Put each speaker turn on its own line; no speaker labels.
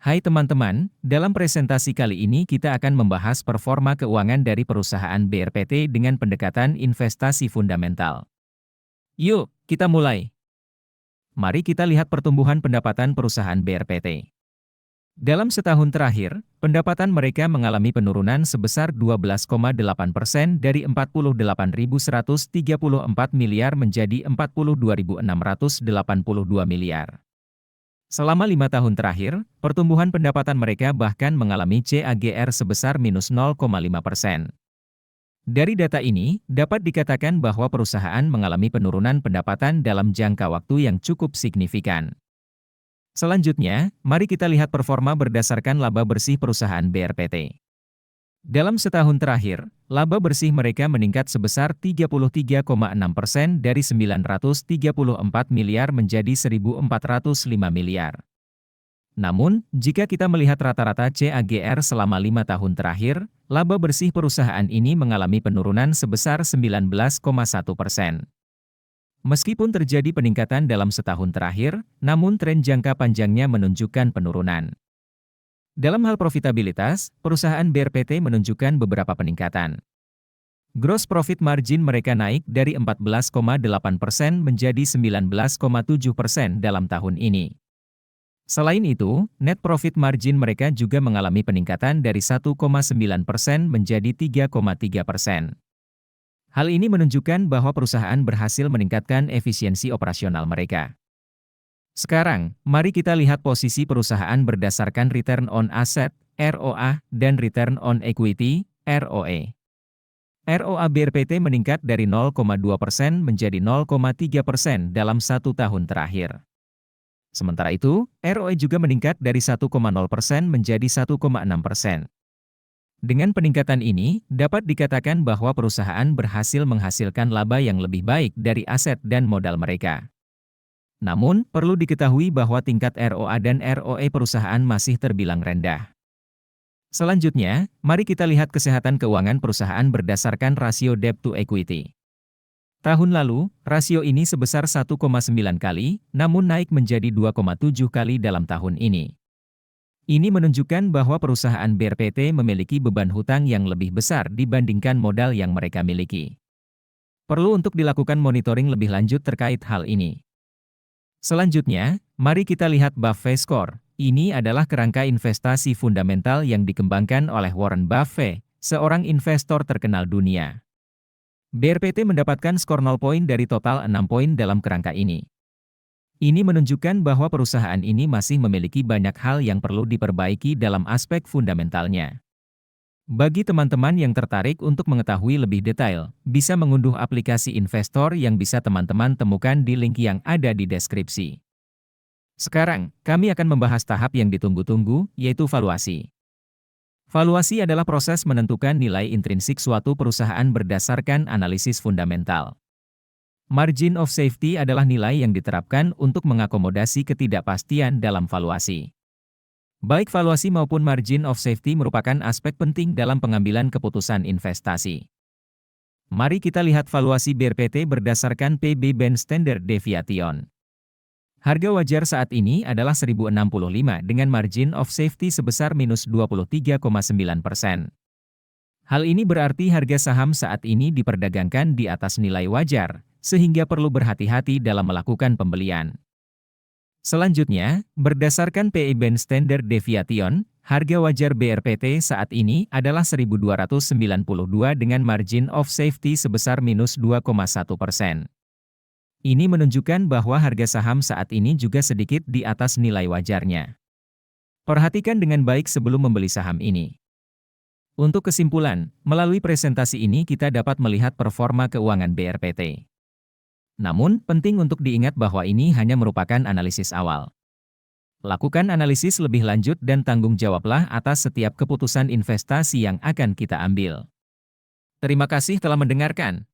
Hai teman-teman, dalam presentasi kali ini kita akan membahas performa keuangan dari perusahaan BRPT dengan pendekatan investasi fundamental. Yuk, kita mulai. Mari kita lihat pertumbuhan pendapatan perusahaan BRPT. Dalam setahun terakhir, pendapatan mereka mengalami penurunan sebesar 12,8% dari 48.134 miliar menjadi 42.682 miliar. Selama 5 tahun terakhir, pertumbuhan pendapatan mereka bahkan mengalami CAGR sebesar minus 0,5%. Dari data ini, dapat dikatakan bahwa perusahaan mengalami penurunan pendapatan dalam jangka waktu yang cukup signifikan. Selanjutnya, mari kita lihat performa berdasarkan laba bersih perusahaan BRPT. Dalam setahun terakhir, laba bersih mereka meningkat sebesar 33,6% dari 934 miliar menjadi 1.405 miliar. Namun, jika kita melihat rata-rata CAGR selama 5 tahun terakhir, laba bersih perusahaan ini mengalami penurunan sebesar 19,1%. Meskipun terjadi peningkatan dalam setahun terakhir, namun tren jangka panjangnya menunjukkan penurunan. Dalam hal profitabilitas, perusahaan BRPT menunjukkan beberapa peningkatan. Gross profit margin mereka naik dari 14,8% menjadi 19,7% dalam tahun ini. Selain itu, net profit margin mereka juga mengalami peningkatan dari 1,9% menjadi 3,3%. Hal ini menunjukkan bahwa perusahaan berhasil meningkatkan efisiensi operasional mereka. Sekarang, mari kita lihat posisi perusahaan berdasarkan return on asset, ROA, dan return on equity, ROE. ROA BRPT meningkat dari 0,2% menjadi 0,3% dalam 1 tahun terakhir. Sementara itu, ROE juga meningkat dari 1,0% menjadi 1,6%. Dengan peningkatan ini, dapat dikatakan bahwa perusahaan berhasil menghasilkan laba yang lebih baik dari aset dan modal mereka. Namun, perlu diketahui bahwa tingkat ROA dan ROE perusahaan masih terbilang rendah. Selanjutnya, mari kita lihat kesehatan keuangan perusahaan berdasarkan rasio debt to equity. Tahun lalu, rasio ini sebesar 1,9 kali, namun naik menjadi 2,7 kali dalam tahun ini. Ini menunjukkan bahwa perusahaan BRPT memiliki beban hutang yang lebih besar dibandingkan modal yang mereka miliki. Perlu untuk dilakukan monitoring lebih lanjut terkait hal ini. Selanjutnya, mari kita lihat Buffett Score. Ini adalah kerangka investasi fundamental yang dikembangkan oleh Warren Buffett, seorang investor terkenal dunia. BRPT mendapatkan skor 0 poin dari total 6 poin dalam kerangka ini. Ini menunjukkan bahwa perusahaan ini masih memiliki banyak hal yang perlu diperbaiki dalam aspek fundamentalnya. Bagi teman-teman yang tertarik untuk mengetahui lebih detail, bisa mengunduh aplikasi investor yang bisa teman-teman temukan di link yang ada di deskripsi. Sekarang, kami akan membahas tahap yang ditunggu-tunggu, yaitu valuasi. Valuasi adalah proses menentukan nilai intrinsik suatu perusahaan berdasarkan analisis fundamental. Margin of safety adalah nilai yang diterapkan untuk mengakomodasi ketidakpastian dalam valuasi. Baik valuasi maupun margin of safety merupakan aspek penting dalam pengambilan keputusan investasi. Mari kita lihat valuasi BRPT berdasarkan PB Band Standard Deviation. Harga wajar saat ini adalah 1.065 dengan margin of safety sebesar minus 23,9%. Hal ini berarti harga saham saat ini diperdagangkan di atas nilai wajar, sehingga perlu berhati-hati dalam melakukan pembelian. Selanjutnya, berdasarkan PE Band Standard Deviation, harga wajar BRPT saat ini adalah 1.292 dengan margin of safety sebesar minus 2,1%. Ini menunjukkan bahwa harga saham saat ini juga sedikit di atas nilai wajarnya. Perhatikan dengan baik sebelum membeli saham ini. Untuk kesimpulan, melalui presentasi ini kita dapat melihat performa keuangan BRPT. Namun, penting untuk diingat bahwa ini hanya merupakan analisis awal. Lakukan analisis lebih lanjut dan tanggung jawablah atas setiap keputusan investasi yang akan kita ambil. Terima kasih telah mendengarkan.